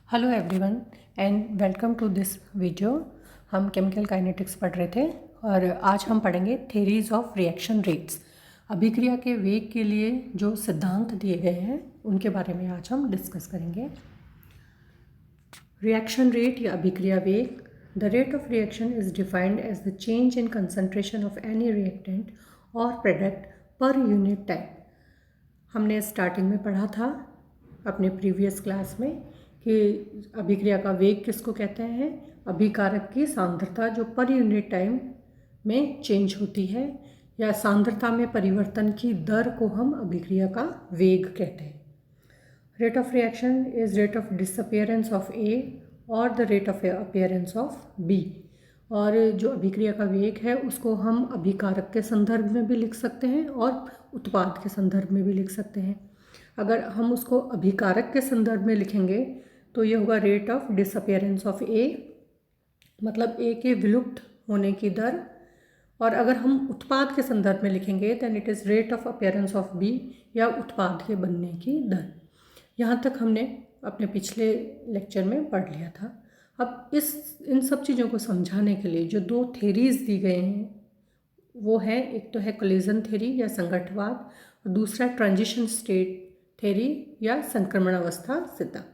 Hello everyone and welcome to this video. हम chemical kinetics पढ़ रहे थे और आज हम पढ़ेंगे थेरीज ऑफ रिएक्शन रेट्स। अभिक्रिया के वेग के लिए जो सिद्धांत दिए गए हैं उनके बारे में आज हम डिस्कस करेंगे। रिएक्शन रेट या अभिक्रिया वेग। The rate of reaction is defined as the change in concentration of any reactant और प्रोडक्ट पर यूनिट टाइम। हमने स्टार्टिंग में पढ़ा था अपने प्रीवियस क्लास में कि अभिक्रिया का वेग किसको कहते हैं। अभिकारक की सांद्रता जो पर यूनिट टाइम में चेंज होती है या सांद्रता में परिवर्तन की दर को हम अभिक्रिया का वेग कहते हैं। Rate of reaction is rate of disappearance of A or the rate of appearance of B. और जो अभिक्रिया का वेग है उसको हम अभिकारक के संदर्भ में भी लिख सकते हैं और उत्पाद के संदर्भ में भी लिख सकते हैं। अगर हम उसको अभिकारक के संदर्भ में लिखेंगे तो ये होगा रेट ऑफ डिसअपियरेंस ऑफ ए, मतलब ए के विलुप्त होने की दर। और अगर हम उत्पाद के संदर्भ में लिखेंगे then it is rate of appearance of B या उत्पाद के बनने की दर। यहाँ तक हमने अपने पिछले लेक्चर में पढ़ लिया था। अब इन सब चीज़ों को समझाने के लिए जो दो थेरीज दी गए हैं वो है, एक तो है कोलिजन थ्योरी या संघट्टवाद और दूसरा ट्रांजिशन स्टेट थ्योरी या संक्रमण अवस्था सिद्धांत।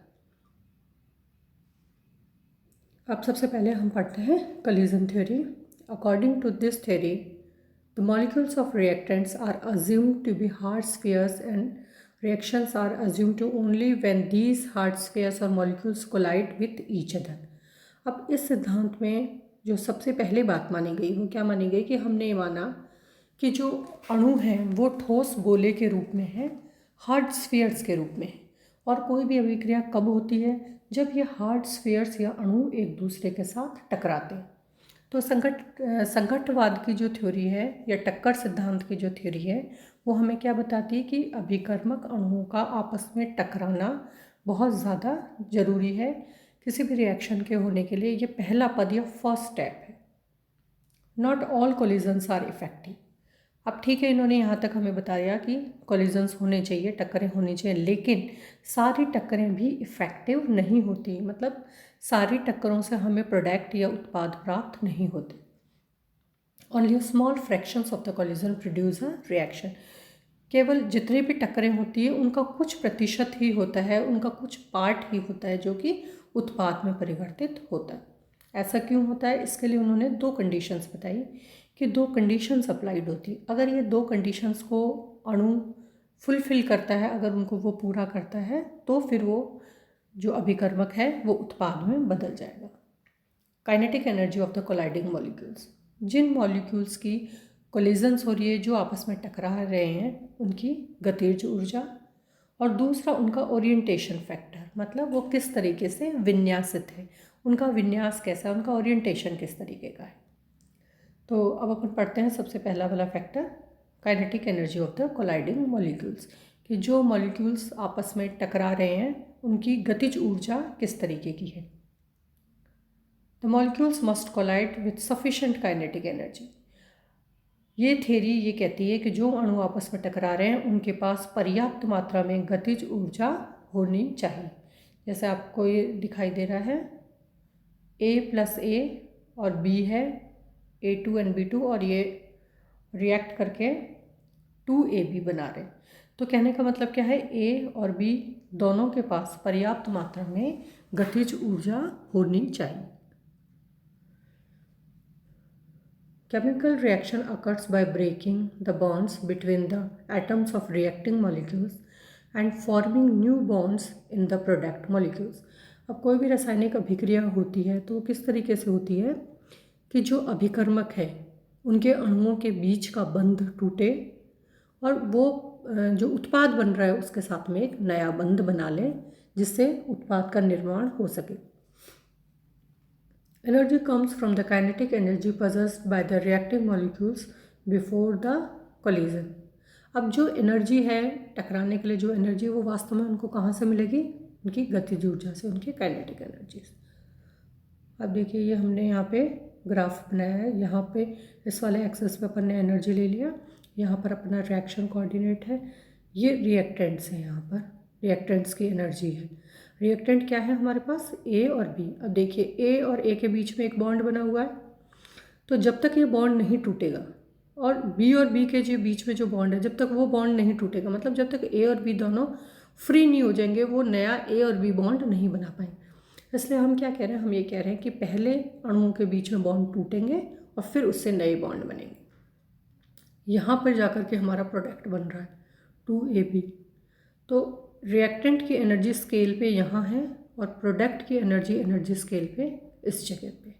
अब सबसे पहले हम पढ़ते हैं collision theory. According to this theory the molecules of reactants are assumed to be hard spheres and reactions are assumed to only when these hard spheres or molecules collide with each other। अब इस सिद्धांत में जो सबसे पहले बात मानी गई वो क्या मानी गई कि हमने ये माना कि जो अणु हैं वो ठोस गोले के रूप में है, हार्ड स्फीयर्स के रूप में है। और कोई भी अभिक्रिया कब होती है? जब ये हार्ड स्फीयर्स या अणु एक दूसरे के साथ टकराते हैं। तो संघट्टवाद की जो थ्योरी है या टक्कर सिद्धांत की जो थ्योरी है वो हमें क्या बताती है कि अभिकर्मक अणुओं का आपस में टकराना बहुत ज़्यादा ज़रूरी है किसी भी रिएक्शन के होने के लिए। ये पहला पद या फर्स्ट स्टेप है। Not all collisions are effective. अब ठीक है, इन्होंने यहाँ तक हमें बताया कि कोलिजन्स होने चाहिए, टक्करें होनी चाहिए, लेकिन सारी टक्करें भी इफ़ेक्टिव नहीं होती। मतलब सारी टक्करों से हमें प्रोडक्ट या उत्पाद प्राप्त नहीं होते। Only small fractions of the collision produce a reaction. केवल जितनी भी टक्करें होती है उनका कुछ प्रतिशत ही होता है, उनका कुछ पार्ट ही होता है जो कि उत्पाद में परिवर्तित होता है। ऐसा क्यों होता है? इसके लिए उन्होंने दो कंडीशंस बताई कि दो कंडीशंस अप्लाइड होती। अगर ये दो कंडीशंस को अणु फुलफिल करता है, अगर उनको वो पूरा करता है तो फिर वो जो अभिकर्मक है वो उत्पाद में बदल जाएगा। Kinetic energy of the colliding molecules. जिन मॉलिक्यूल्स की कोलिजन्स हो रही है, जो आपस में टकरा रहे हैं, उनकी गतिज ऊर्जा और दूसरा उनका ओरिएंटेशन फैक्टर, मतलब वो किस तरीके से विन्यासित है, उनका विन्यास कैसा है, उनका ओरिएंटेशन किस तरीके का है। तो अब अपन पढ़ते हैं सबसे पहला वाला factor, kinetic energy of the colliding molecules, कि जो मॉलिक्यूल्स आपस में टकरा रहे हैं उनकी गतिज ऊर्जा किस तरीके की है। The molecules must collide with sufficient kinetic energy. ये थ्योरी ये कहती है कि जो अणु आपस में टकरा रहे हैं उनके पास पर्याप्त मात्रा में गतिज ऊर्जा होनी चाहिए। जैसे आपको ये दिखाई दे रहा है, A+A और B है, A2 and B2, और ये रिएक्ट करके 2AB बना रहे हैं। तो कहने का मतलब क्या है, A और B दोनों के पास पर्याप्त मात्रा में गतिज ऊर्जा होनी चाहिए। Chemical reaction occurs by breaking the bonds between the atoms of reacting molecules and forming new bonds in the product molecules। अब कोई भी रासायनिक अभिक्रिया होती है तो किस तरीके से होती है कि जो अभिकर्मक है उनके अणुओं के बीच का बंध टूटे और वो जो उत्पाद बन रहा है उसके साथ में एक नया बंध बना ले जिससे उत्पाद का निर्माण हो सके। Energy comes from the kinetic energy possessed by the reacting molecules before the collision। अब जो एनर्जी है टकराने के लिए, जो एनर्जी वो वास्तव में उनको कहाँ से मिलेगी? उनकी गतिज ऊर्जा से, उनकी काइनेटिक एनर्जी से। अब देखिए ये हमने यहाँ पे ग्राफ बनाया है। यहाँ पे इस वाले एक्सेस पे अपन ने एनर्जी ले लिया, यहाँ पर अपना रिएक्शन कोऑर्डिनेट है, ये रिएक्टेंट्स है, यहाँ पर रिएक्टेंट्स की एनर्जी है। रिएक्टेंट क्या है हमारे पास, ए और बी। अब देखिए ए और ए के बीच में एक बॉन्ड बना हुआ है, तो जब तक ये बॉन्ड नहीं टूटेगा, और बी और बी के जो बीच में जो बॉन्ड है, जब तक वो बॉन्ड नहीं टूटेगा, मतलब जब तक ए और बी दोनों फ्री नहीं हो जाएंगे, वो नया ए और बी बॉन्ड नहीं बना पाएंगे। इसलिए हम क्या कह रहे हैं, हम ये कह रहे हैं कि पहले अणुओं के बीच में बॉन्ड टूटेंगे और फिर उससे नए बॉन्ड बनेंगे। यहाँ पर जाकर के हमारा प्रोडक्ट बन रहा है 2AB। तो रिएक्टेंट की एनर्जी स्केल पे यहाँ है और प्रोडक्ट की एनर्जी स्केल पे इस जगह पे,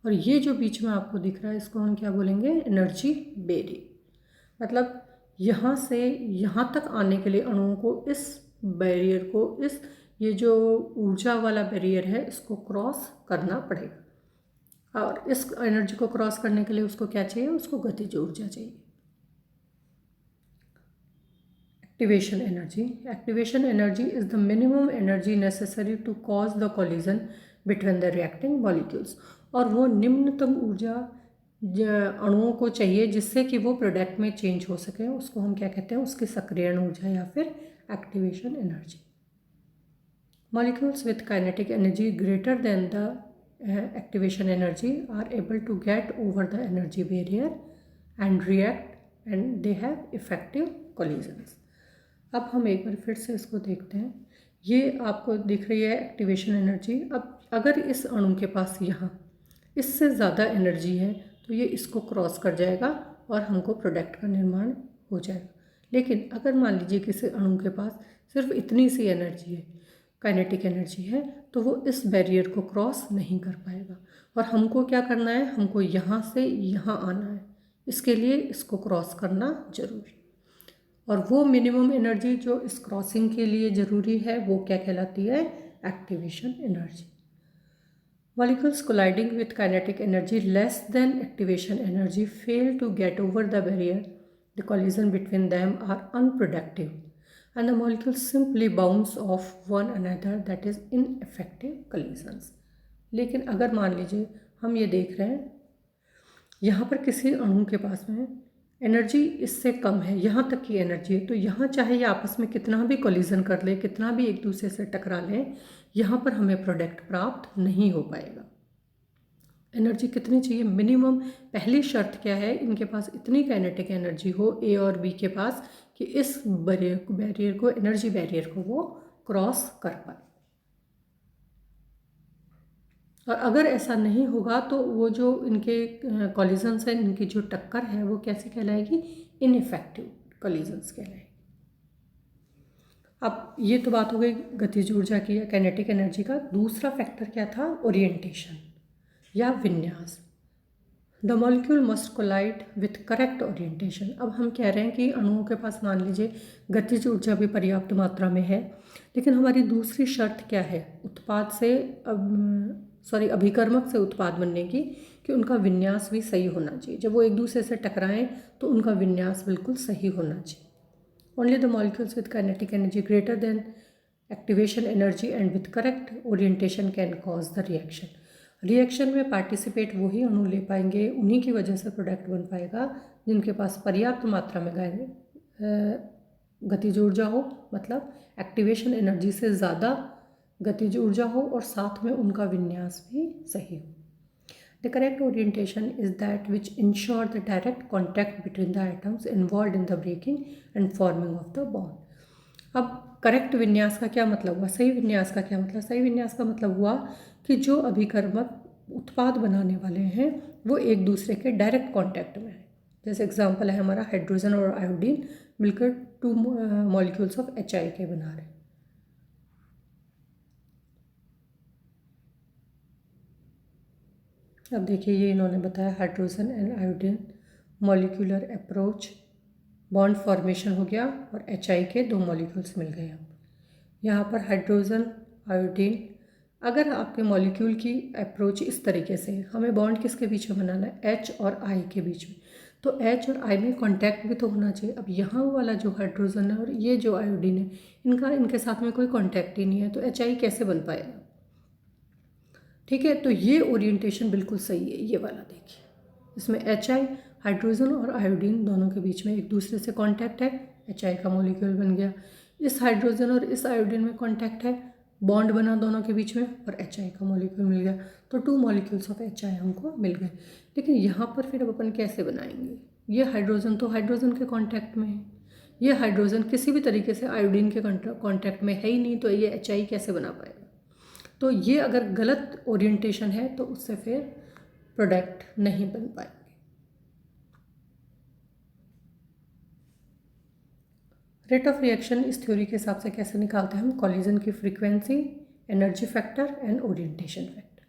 और ये जो बीच में आपको दिख रहा है इसको हम क्या बोलेंगे, एनर्जी बैरियर। मतलब यहाँ से यहाँ तक आने के लिए अणुओं को इस बैरियर को, इस ये जो ऊर्जा वाला बैरियर है इसको क्रॉस करना पड़ेगा, और इस एनर्जी को क्रॉस करने के लिए उसको क्या चाहिए, उसको गतिज ऊर्जा चाहिए। Activation energy. Activation energy is the minimum energy necessary to cause the collision between the reacting molecules. और वो निम्नतम ऊर्जा अणुओं को चाहिए जिससे कि वो प्रोडक्ट में चेंज हो सके, उसको हम क्या कहते हैं, उसकी सक्रियण ऊर्जा या फिर activation energy. Molecules with kinetic energy greater than the activation energy are able to get over the energy barrier and react, and they have effective collisions. अब हम एक बार फिर से इसको देखते हैं। ये आपको दिख रही है एक्टिवेशन एनर्जी। अब अगर इस अणु के पास यहाँ इससे ज़्यादा एनर्जी है तो ये इसको क्रॉस कर जाएगा और हमको प्रोडक्ट का निर्माण हो जाएगा। लेकिन अगर मान लीजिए किसी अणु के पास सिर्फ इतनी सी एनर्जी है, काइनेटिक एनर्जी है, तो वो इस बैरियर को क्रॉस नहीं कर पाएगा। और हमको क्या करना है, हमको यहाँ से यहाँ आना है, इसके लिए इसको क्रॉस करना जरूरी। और वो मिनिमम एनर्जी जो इस क्रॉसिंग के लिए ज़रूरी है वो क्या कहलाती है, activation energy. Molecules colliding with kinetic energy less than activation energy fail to get over the barrier. The collision between them are unproductive and the molecules simply bounce off one another, that is ineffective collisions. लेकिन अगर मान लीजिए हम ये देख रहे हैं यहाँ पर किसी अणु के पास में एनर्जी इससे कम है, यहाँ तक की एनर्जी है, तो यहाँ चाहे ये आपस में कितना भी कोलिजन कर ले, कितना भी एक दूसरे से टकरा लें, यहाँ पर हमें प्रोडक्ट प्राप्त नहीं हो पाएगा। एनर्जी कितनी चाहिए, मिनिमम। पहली शर्त क्या है, इनके पास इतनी काइनेटिक एनर्जी हो ए और बी के पास कि इस बैरियर को, एनर्जी बैरियर को वो क्रॉस कर पाए। और अगर ऐसा नहीं होगा तो वो जो इनके कॉलिजन्स हैं, इनकी जो टक्कर है वो कैसी कहलाएगी, इनइफेक्टिव कॉलिजन्स कहलाएगी। अब ये तो बात हो गई गतिज ऊर्जा की या काइनेटिक एनर्जी का। दूसरा फैक्टर क्या था, ओरिएंटेशन या विन्यास। The molecule must collide with correct orientation. अब हम कह रहे हैं कि अणुओं के पास मान लीजिए गतिज ऊर्जा भी पर्याप्त मात्रा में है, लेकिन हमारी दूसरी शर्त क्या है, उत्पाद से अभिकर्मक से उत्पाद बनने की, कि उनका विन्यास भी सही होना चाहिए। जब वो एक दूसरे से टकराएं तो उनका विन्यास बिल्कुल सही होना चाहिए। Only the molecules with kinetic energy greater than activation energy and with correct orientation can cause the reaction. Reaction में पार्टिसिपेट वही अणु ले पाएंगे, उन्हीं की वजह से प्रोडक्ट बन पाएगा जिनके पास पर्याप्त मात्रा में गतिज ऊर्जा हो, मतलब एक्टिवेशन एनर्जी से ज़्यादा गतिज ऊर्जा हो, और साथ में उनका विन्यास भी सही हो। The correct orientation is that which ensure the direct contact between the atoms involve in the breaking and forming of the bond. अब करेक्ट विन्यास का क्या मतलब हुआ, सही विन्यास का क्या मतलब, सही विन्यास का मतलब हुआ कि जो अभिकर्मक उत्पाद बनाने वाले हैं वो एक दूसरे के डायरेक्ट कॉन्टैक्ट में है। जैसे एग्जाम्पल है हमारा हाइड्रोजन और आयोडीन मिलकर 2 मॉलिक्यूल्स ऑफ HIK बना रहे हैं। अब देखिए ये इन्होंने बताया hydrogen and iodine molecular approach, bond formation हो गया और HIK 2 मॉलिक्यूल्स मिल गए। अब यहाँ पर हाइड्रोजन आयोडीन, अगर आपके मॉलिक्यूल की अप्रोच इस तरीके से, हमें बॉन्ड किसके बीच में बनाना है, H और I के बीच में, तो H और I में कांटेक्ट भी तो होना चाहिए। अब यहाँ वाला जो हाइड्रोजन है और ये जो आयोडीन है, इनके साथ में कोई कांटेक्ट ही नहीं है, तो HI कैसे बन पाएगा। ठीक है, तो ये ओरिएंटेशन बिल्कुल सही है, ये वाला देखिए, इसमें HI हाइड्रोजन और आयोडीन दोनों के बीच में एक दूसरे से कांटेक्ट है, HI का मॉलिक्यूल बन गया। इस हाइड्रोजन और इस आयोडीन में कांटेक्ट है, बॉन्ड बना दोनों के बीच में और HI का मॉलिक्यूल मिल गया, तो 2 मॉलिक्यूल्स ऑफ HI हमको मिल गए। लेकिन यहाँ पर फिर अब अपन कैसे बनाएंगे? ये हाइड्रोजन तो हाइड्रोजन के कांटेक्ट में है, ये हाइड्रोजन किसी भी तरीके से आयोडीन के कांटेक्ट में है ही नहीं, तो ये HI कैसे बना पाएगा? तो ये अगर गलत ओरिएंटेशन है तो उससे फिर प्रोडक्ट नहीं बन पाएंगे। रेट ऑफ रिएक्शन इस थ्योरी के हिसाब से कैसे निकालते हैं हम? कॉलिजन की frequency, energy factor and orientation factor.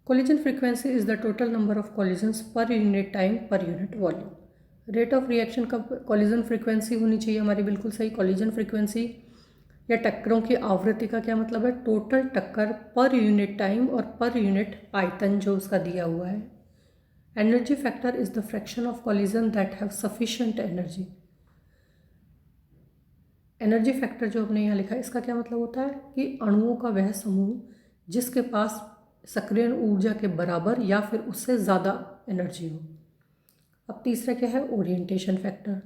Collision frequency is the total number of collisions पर unit time per unit volume. Rate of reaction का कॉलिजन फ्रीक्वेंसी होनी चाहिए हमारी बिल्कुल सही। कॉलिजन फ्रीक्वेंसी या टक्करों की आवृत्ति का क्या मतलब है? टोटल टक्कर पर यूनिट टाइम और पर यूनिट आयतन जो उसका दिया हुआ है। Energy factor is the fraction of collision that have sufficient energy. Energy factor जो हमने यहाँ लिखा है इसका क्या मतलब होता है कि अणुओं का वह समूह जिसके पास सक्रियण ऊर्जा के बराबर या फिर उससे ज़्यादा एनर्जी हो। अब तीसरा क्या है? Orientation factor.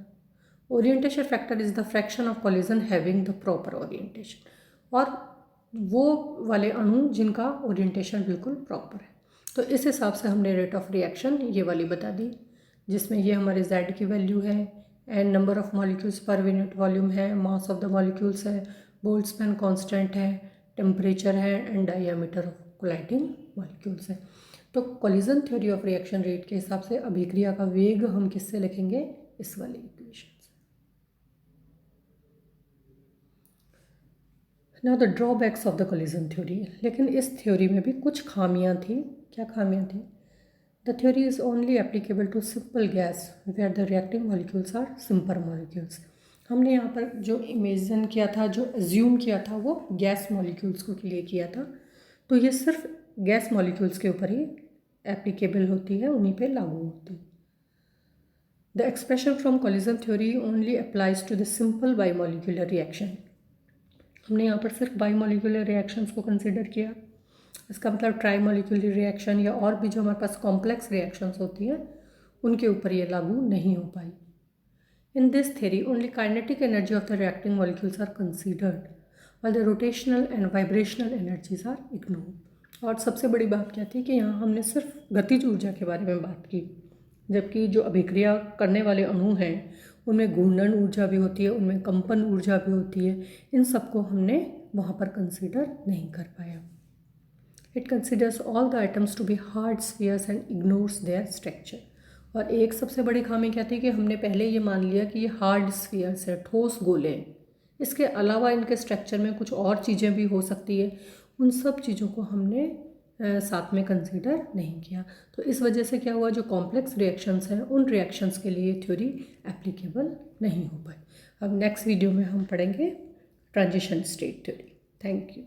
Orientation factor is the fraction of collision having the proper orientation, और वो वाले अणु जिनका ओरिएंटेशन बिल्कुल प्रॉपर है। तो इस हिसाब से हमने रेट ऑफ रिएक्शन ये वाली बता दी, जिसमें ये हमारे Z की वैल्यू है, and number of molecules per unit volume है, मास ऑफ द मॉलिक्यूल्स है, बोल्ट्जमैन कांस्टेंट है, टेम्परेचर है, and diameter of colliding molecules है। तो collision theory of reaction rate के हिसाब से अभिक्रिया का वेग हम किससे लिखेंगे? इस वाली इक्वेशन से। Now the drawbacks of the collision theory. लेकिन इस थ्योरी में भी कुछ खामियां थी। क्या खामियां थी? The theory is only applicable to simple gas where the reacting molecules are simple molecules. हमने यहाँ पर जो इमेजिन किया था, जो एज्यूम किया था, वो गैस मॉलिक्यूल्स को लिए किया था। तो ये सिर्फ गैस मॉलिक्यूल्स के ऊपर ही एप्लीकेबल होती है, उन्हीं पे लागू होती है। The expression from collision theory only applies to the simple bimolecular reaction. हमने यहाँ पर सिर्फ बाईमॉलिक्यूलर रिएक्शंस को कंसिडर किया। इसका मतलब ट्राई मॉलिक्यूलर रिएक्शन या और भी जो हमारे पास कॉम्प्लेक्स रिएक्शंस होती हैं उनके ऊपर ये लागू नहीं हो पाई। In this theory only kinetic energy of the reacting molecules are considered while the rotational and vibrational energies are ignored. और सबसे बड़ी बात क्या थी कि यहाँ हमने सिर्फ गतिज ऊर्जा के बारे में बात की, जबकि जो अभिक्रिया करने वाले अणु हैं उनमें घूर्णन ऊर्जा भी होती है, उनमें कंपन ऊर्जा भी होती है। इन सबको हमने वहाँ पर कंसीडर नहीं कर पाया। It considers all the atoms to be hard spheres and ignores their structure. और एक सबसे बड़ी खामी क्या थी कि हमने पहले ये मान लिया कि ये हार्ड स्फीयर्स है, ठोस गोले हैं। इसके अलावा इनके स्ट्रक्चर में कुछ और चीज़ें भी हो सकती है, उन सब चीज़ों को हमने साथ में कंसीडर नहीं किया। तो इस वजह से क्या हुआ, जो कॉम्प्लेक्स रिएक्शंस हैं उन रिएक्शंस के लिए थ्योरी एप्लीकेबल नहीं हो पाई। अब नेक्स्ट वीडियो में हम पढ़ेंगे transition state theory. Thank you.